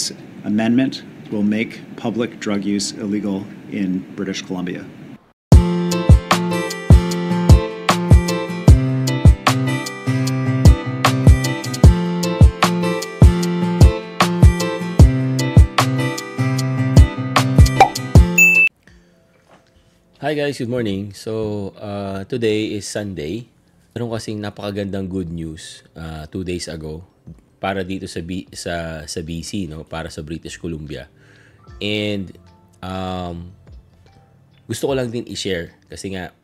This amendment will make public drug use illegal in British Columbia. Hi guys, good morning. So, today is Sunday. Meron kasing napakagandang good news 2 days ago para dito sa BC, no? Para sa British Columbia. And gusto ko lang din i-share kasi nga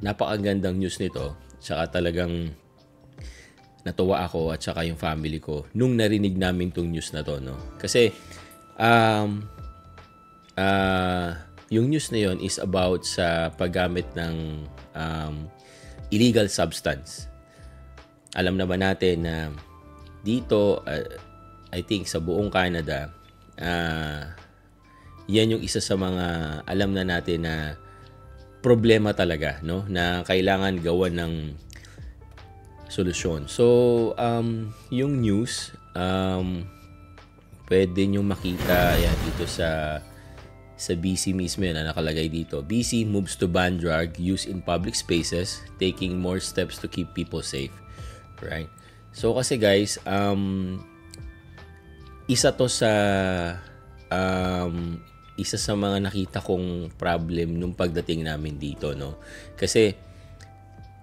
napakagandang news nito. Tsaka talagang natuwa ako at saka yung family ko nung narinig namin tong news na to, no? Kasi yung news na yon is about sa paggamit ng illegal substance. Alam naman natin na dito, I think sa buong Canada, yan yung isa sa mga alam na natin na problema talaga, no? Na kailangan gawan ng solusyon. So, yung news, pwede nyo makita yan dito sa BC mismo yun na nakalagay dito. BC moves to ban drug use in public spaces, taking more steps to keep people safe. Right? So kasi guys, isa to sa isa sa mga nakita kong problem nung pagdating namin dito, no? Kasi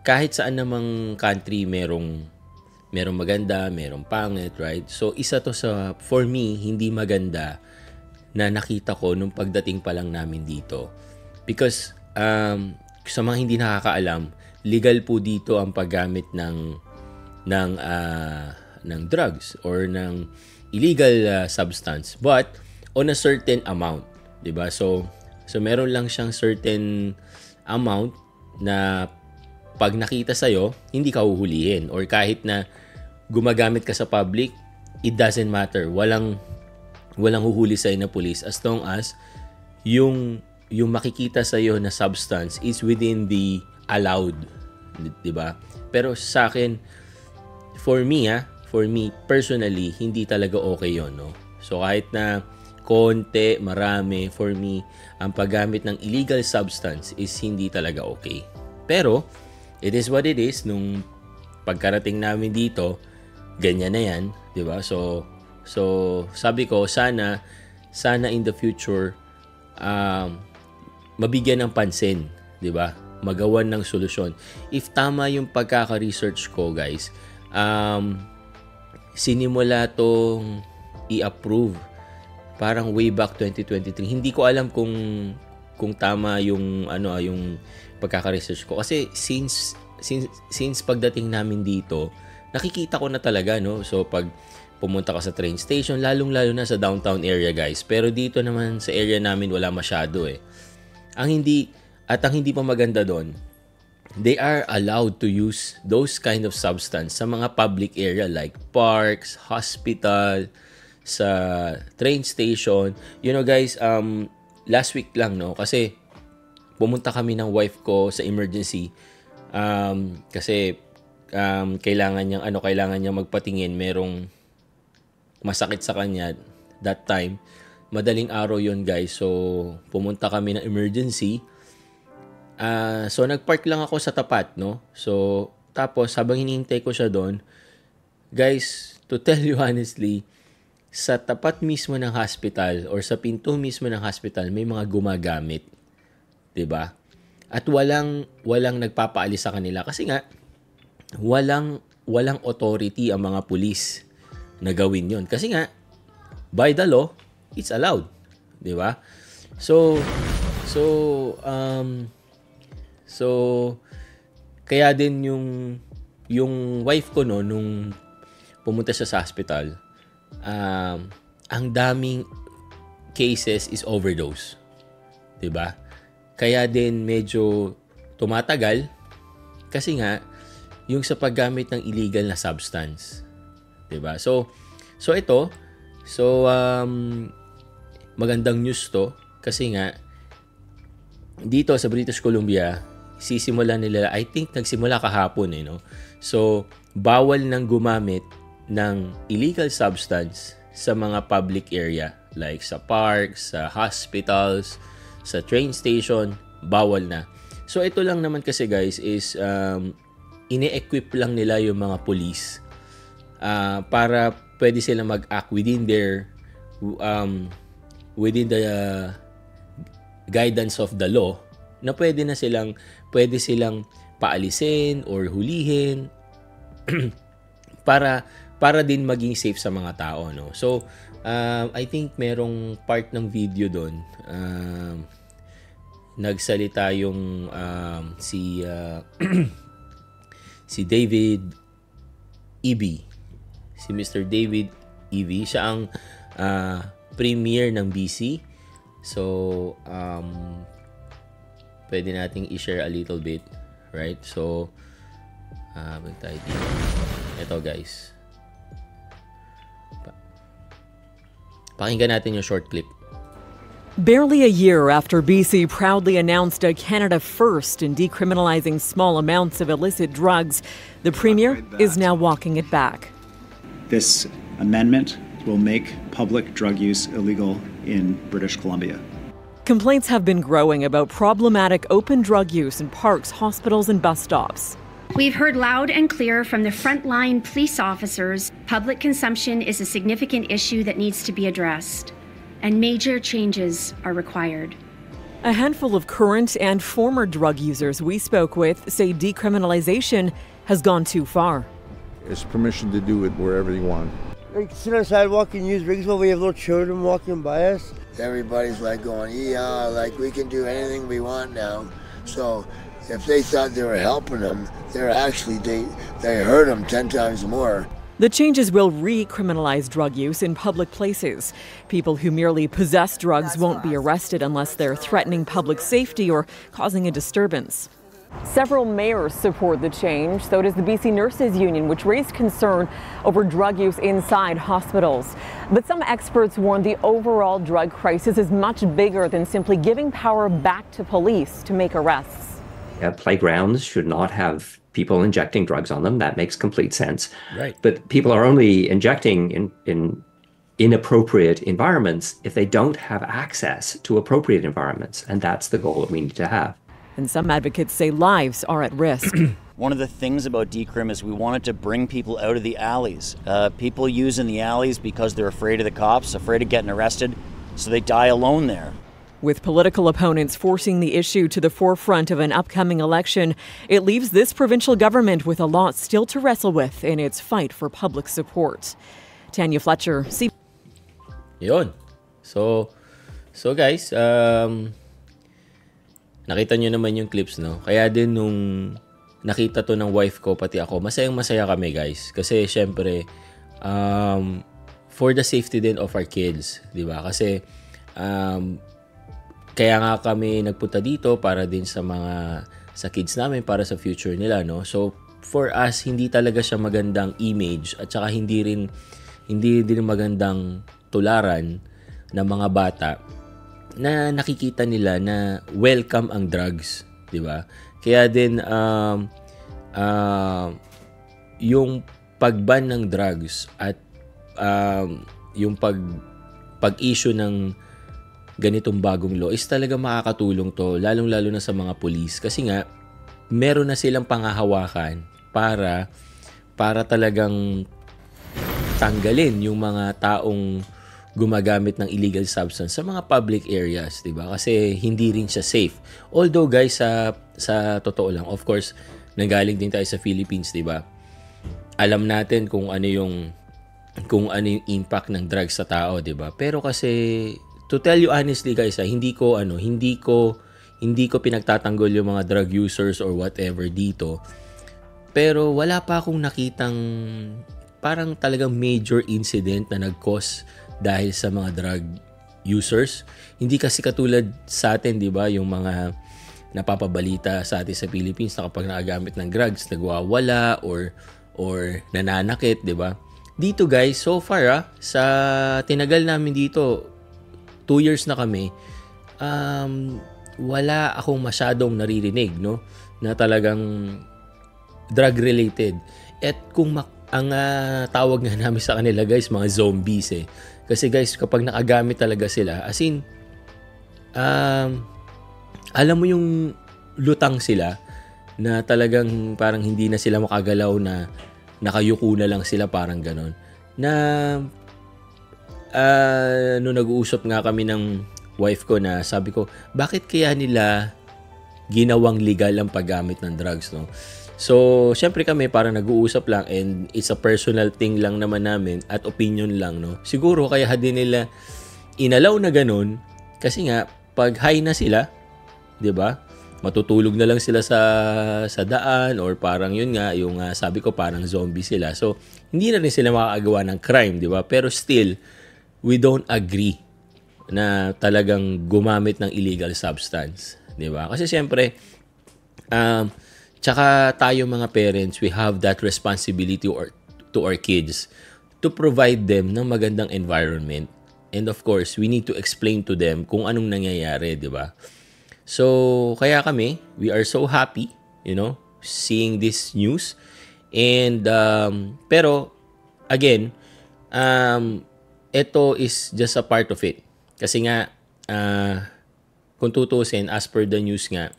kahit saan namang country merong maganda, merong pangit, right? So isa to sa, for me, hindi maganda na nakita ko nung pagdating pa lang namin dito. Because sa mga hindi nakakaalam, legal po dito ang paggamit ng drugs or ng illegal substance, but on a certain amount, 'di ba? So meron lang siyang certain amount na pag nakita sa'yo, hindi ka huhulihin, or kahit na gumagamit ka sa public, it doesn't matter. Walang huhuli sa'yo na police as long as yung makikita sa'yo na substance is within the allowed, diba? Pero sa akin, for me personally, hindi talaga okay yon, no? So kahit na konti, marami, for me, ang paggamit ng illegal substance is hindi talaga okay. Pero it is what it is. Nung pagkarating namin dito, ganyan na yan, diba? So sabi ko, sana in the future mabigyan ng pansin, 'di ba? Magawan ng solusyon. If tama yung pagkaka-research ko, guys, sinimula tong i-approve parang way back 2023. Hindi ko alam kung tama yung yung pagkaka-research ko kasi since pagdating namin dito, nakikita ko na talaga, no? So pag pumunta ka sa train station, lalong-lalo na sa downtown area, guys. Pero dito naman sa area namin, wala masyado eh. Ang hindi pa maganda doon, they are allowed to use those kind of substance sa mga public area like parks, hospital, sa train station. You know, guys, last week lang, no? Kasi pumunta kami ng wife ko sa emergency kasi kailangan niyang magpatingin, merong masakit sa kanya that time. Madaling araw yon, guys. So pumunta kami ng emergency. So nagpark lang ako sa tapat, no? So tapos habang hinihintay ko siya doon, guys, to tell you honestly, sa tapat mismo ng hospital or sa pinto mismo ng hospital, may mga gumagamit, 'di ba? At walang nagpapaalis sa kanila kasi nga walang authority ang mga pulis na gawin yon. Kasi nga, by the law, it's allowed. Di ba? So, kaya din yung wife ko, no, nung pumunta siya sa hospital, ang daming cases is overdose. Di ba? Kaya din medyo tumatagal kasi nga, yung sa paggamit ng illegal na substance. Diba? So ito, magandang news to kasi nga dito sa British Columbia, sisimulan nila, I think nagsimula kahapon, no? So bawal nang gumamit ng illegal substance sa mga public area like sa parks, sa hospitals, sa train station, bawal na. So ito lang naman kasi guys is ine-equip lang nila yung mga police para pwede silang mag-act within their within the guidance of the law, na pwede silang paalisin or hulihin para din maging safe sa mga tao, no. So I think merong part ng video doon, nagsalita yung si David Eby. Si Mr. David Eby, siya ang premier ng BC. So pwede nating i-share a little bit, right? So tayo dito. Ito guys, pakinggan natin yung short clip. Barely a year after BC proudly announced a Canada first in decriminalizing small amounts of illicit drugs, the Premier is now walking it back. This amendment will make public drug use illegal in British Columbia. Complaints have been growing about problematic open drug use in parks, hospitals, and bus stops. We've heard loud and clear from the frontline police officers, public consumption is a significant issue that needs to be addressed, and major changes are required. A handful of current and former drug users we spoke with say decriminalization has gone too far. It's permission to do it wherever you want. Like, sit on the sidewalk and use rigs while we have little children walking by us. Everybody's like going, yeah, like we can do anything we want now. So if they thought they were helping them, they're actually, they hurt them 10 times more. The changes will recriminalize drug use in public places. People who merely possess drugs won't be arrested unless they're threatening public safety or causing a disturbance. Several mayors support the change, so does the BC Nurses Union, which raised concern over drug use inside hospitals. But some experts warn the overall drug crisis is much bigger than simply giving power back to police to make arrests. Playgrounds should not have people injecting drugs on them. That makes complete sense. Right. But people are only injecting in inappropriate environments if they don't have access to appropriate environments. And that's the goal that we need to have. And some advocates say lives are at risk. One of the things about decrim is we wanted to bring people out of the alleys. People use in the alleys because they're afraid of the cops, afraid of getting arrested, so they die alone there. With political opponents forcing the issue to the forefront of an upcoming election, it leaves this provincial government with a lot still to wrestle with in its fight for public support. Tanya Fletcher, Yun. So guys, nakita nyo naman yung clips, no? Kaya din nung nakita to ng wife ko, pati ako, masayang-masaya kami, guys. Kasi, syempre, for the safety din of our kids, di ba? Kasi, kaya nga kami nagpunta dito para din sa kids namin, para sa future nila, no? So, for us, hindi talaga siya magandang image at saka hindi din magandang tularan ng mga bata na nakikita nila na welcome ang drugs, di ba? Kaya din yung pag-ban ng drugs at yung pag-issue ng ganitong bagong law is talaga makakatulong to, lalong-lalo na sa mga police kasi nga meron na silang panghahawakan para talagang tanggalin yung mga taong gumagamit ng illegal substance sa mga public areas, 'di ba? Kasi hindi rin siya safe. Although guys, sa totoo lang, of course, nanggaling din tayo sa Philippines, 'di ba? Alam natin kung ano yung impact ng drugs sa tao, 'di ba? Pero kasi to tell you honestly guys, hindi ko pinagtatanggol yung mga drug users or whatever dito. Pero wala pa akong nakitang parang talagang major incident na nag-cause dahil sa mga drug users. Hindi kasi katulad sa atin, di ba, yung mga napapabalita sa atin sa Philippines na kapag nakagamit ng drugs, nagwawala or nananakit, di ba? Dito guys, so far sa tinagal namin dito, 2 years na kami, wala akong masyadong naririnig, no, na talagang drug related. At tawag nga namin sa kanila guys, mga zombies eh. Kasi guys, kapag nakagamit talaga sila, as in, alam mo yung lutang sila na talagang parang hindi na sila makagalaw, na nakayuko na lang sila, parang ganon. Na nung nag-uusap nga kami ng wife ko, na sabi ko, bakit kaya nila ginawang legal ang paggamit ng drugs, no? So, syempre kami parang nag-uusap lang, and it's a personal thing lang naman namin at opinion lang, no? Siguro kaya din nila inalaw na ganun kasi nga pag high na sila, 'di ba? Matutulog na lang sila sa daan, or parang yun nga yung sabi ko, parang zombie sila. So, hindi na rin sila makakagawa ng crime, 'di ba? Pero still, we don't agree na talagang gumamit ng illegal substance, 'di ba? Kasi syempre tsaka tayo mga parents, we have that responsibility to our kids to provide them ng magandang environment. And of course, we need to explain to them kung anong nangyayari, di ba? So, kaya kami, we are so happy, seeing this news. And, pero, again, ito is just a part of it. Kasi nga, kung tutusin, as per the news nga,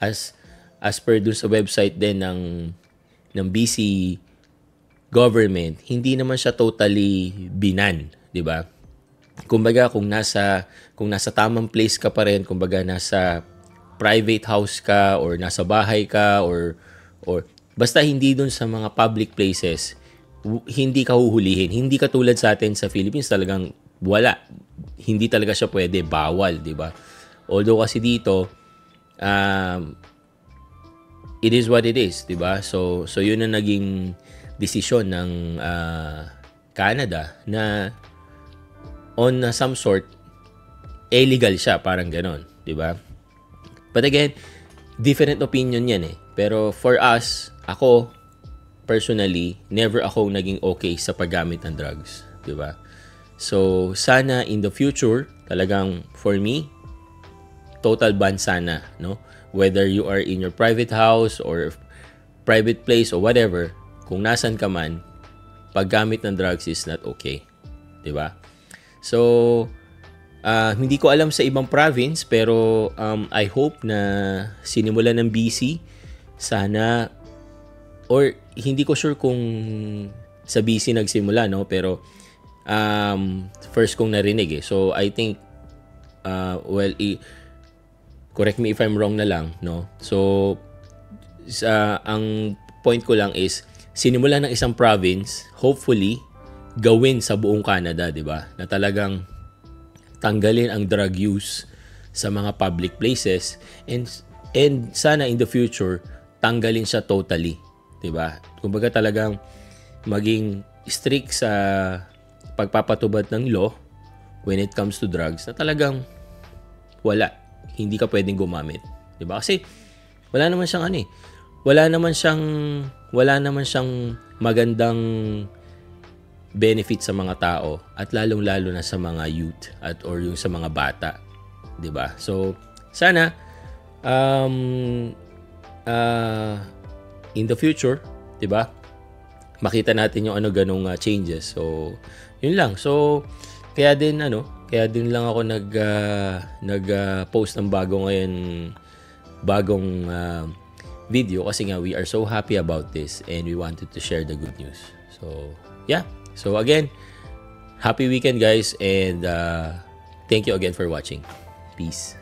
as per dun sa website din ng BC government, hindi naman siya totally binan, 'di ba? Kumbaga kung nasa tamang place ka pa rin, kumbaga nasa private house ka or nasa bahay ka or basta hindi dun sa mga public places, hindi ka huhulihin. Hindi katulad sa atin sa Philippines, talagang wala. Hindi talaga siya pwede, bawal, 'di ba? Although kasi dito it is what it is, 'di ba? So yun ang naging desisyon ng Canada, na on some sort illegal siya, parang ganon, 'di ba? But again, different opinion 'yan eh. Pero for us, ako personally, never ako naging okay sa paggamit ng drugs, 'di ba? So sana in the future, talagang for me, total ban sana, no? Whether you are in your private house or private place or whatever, kung nasan ka man, paggamit ng drugs is not okay. 'Di ba? So, hindi ko alam sa ibang province, pero I hope na sinimulan ng BC, sana, or hindi ko sure kung sa BC nagsimula, no? Pero first kong narinig eh. So, I think, correct me if I'm wrong na lang, no? So, ang point ko lang is, sinimula ng isang province, hopefully, gawin sa buong Canada, di ba? Na talagang tanggalin ang drug use sa mga public places, and sana in the future, tanggalin siya totally, di ba? Kumbaga talagang maging strict sa pagpapatubad ng law when it comes to drugs, na talagang wala. Hindi ka pwedeng gumamit, 'di ba? Kasi wala naman siyang wala naman siyang magandang benefit sa mga tao, at lalong-lalo na sa mga youth or yung sa mga bata, 'di ba? So sana in the future, 'di ba? Makita natin yung ganung changes. So yun lang. So kaya din lang ako nag-post ng bagong video, kasi nga we are so happy about this and we wanted to share the good news. So, yeah. So again, happy weekend guys, and thank you again for watching. Peace.